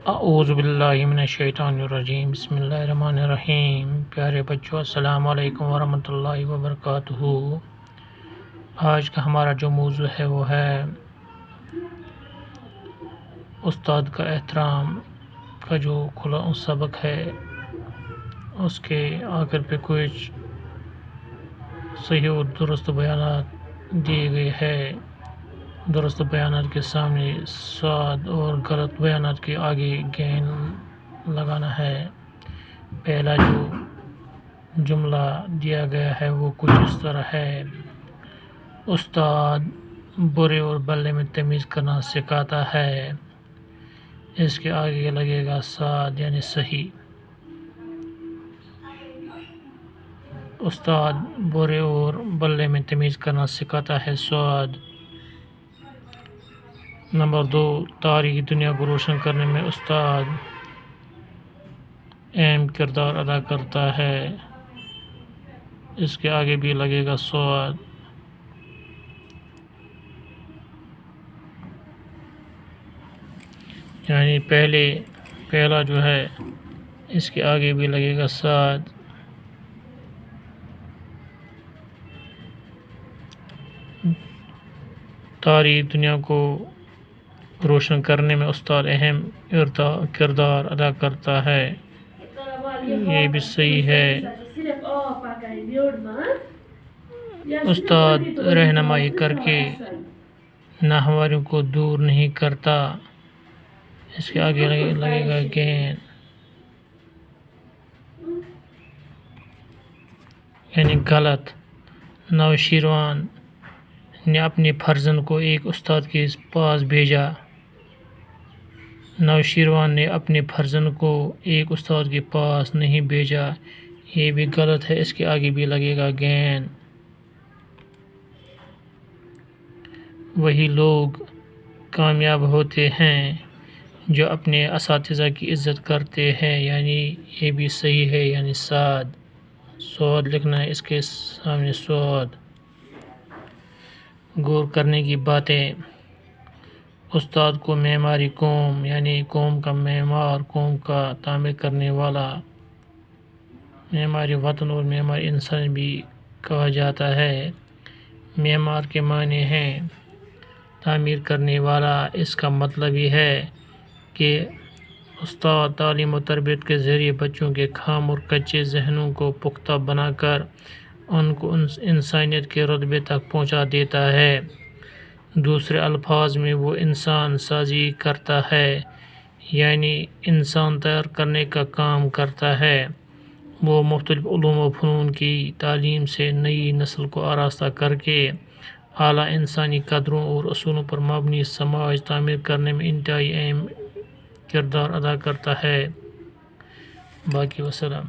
اعوذ باللہ من الشیطان الرجیم، بسم اللہ الرحمن الرحیم۔ پیارے بچوں، السلام علیکم ورحمۃ اللہ وبرکاتہ۔ آج کا ہمارا جو موضوع ہے وہ ہے استاد کا احترام کا جو کھلا سبق ہے، اس کے آخر پہ کچھ صحیح اور درست بیانات دیے گئے ہیں۔ درست بیانات کے سامنے سواد اور غلط بیانات کے آگے گین لگانا ہے۔ پہلا جو جملہ دیا گیا ہے وہ کچھ اس طرح ہے: استاد برے اور بھلے میں تمیز کرنا سکھاتا ہے۔ اس کے آگے لگے گا سعد یعنی صحیح۔ استاد برے اور بھلے میں تمیز کرنا سکھاتا ہے، سعد۔ نمبر 2، تاریخی دنیا کو روشن کرنے میں استاد اہم کردار ادا کرتا ہے۔ اس کے آگے بھی لگے گا سعد۔ یعنی پہلا جو ہے اس کے آگے بھی لگے گا سعد۔ تاریخی دنیا کو روشن کرنے میں استاد اہم کردار ادا کرتا ہے، یہ بھی صحیح ہے۔ استاد رہنمائی کر کے ناہمواریوں کو دور نہیں کرتا، اس کے آگے لگے گا گین، یعنی غلط۔ نوشیروان نے اپنے فرزند کو ایک استاد کے پاس بھیجا۔ نوشیروان نے اپنے فرزند کو ایک استاد کے پاس نہیں بھیجا، یہ بھی غلط ہے، اس کے آگے بھی لگے گا گین۔ وہی لوگ کامیاب ہوتے ہیں جو اپنے اساتذہ کی عزت کرتے ہیں، یعنی یہ بھی صحیح ہے، یعنی سعد لکھنا ہے، اس کے سامنے سعد۔ غور کرنے کی باتیں: استاد کو معماری قوم یعنی قوم کا معمار، قوم کا تعمیر کرنے والا، معماری وطن اور معماری انسان بھی کہا جاتا ہے۔ معمار کے معنی ہیں تعمیر کرنے والا۔ اس کا مطلب یہ ہے کہ استاد تعلیم و تربیت کے ذریعے بچوں کے خام اور کچے ذہنوں کو پختہ بنا کر ان کو انسانیت کے رتبے تک پہنچا دیتا ہے۔ دوسرے الفاظ میں وہ انسان سازی کرتا ہے، یعنی انسان تیار کرنے کا کام کرتا ہے۔ وہ مختلف علوم و فنون کی تعلیم سے نئی نسل کو آراستہ کر کے اعلیٰ انسانی قدروں اور اصولوں پر مبنی سماج تعمیر کرنے میں انتہائی اہم کردار ادا کرتا ہے۔ باقی وسلام۔